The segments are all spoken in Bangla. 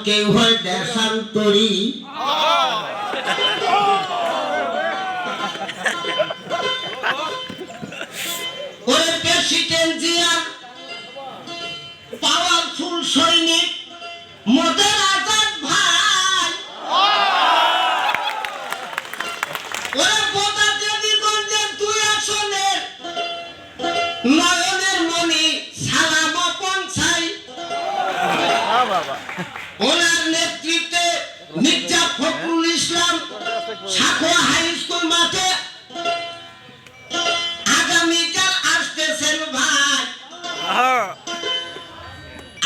কেউ হয় দেশান্তরী। ওরে প্রেসিডেন্ট জিয়ার পাওয়ারফুল সৈনিক মোদের আজাদ ভাই। ওরে বোদা দেবীগঞ্জের 2 আসনের নয়নের মণি সালাম পঞ্চাই। ওনার নেতৃত্বে মির্জা ফখরুল ইসলাম সাঁকোয়া হাই স্কুল মাঠে আগামীকাল আসতেছেন ভাই।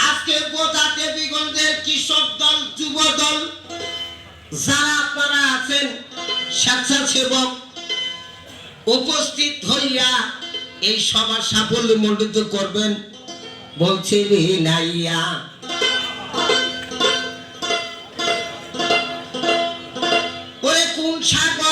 আজকে বোদা দেবীগঞ্জের কৃষক দল, যুব দল যারা আপনারা আছেন স্বেচ্ছাসেবক উপস্থিত হইয়া এই সভা সাফল্যমণ্ডিত করবেন বলছি নাইয়া। ওরে কোন সাগর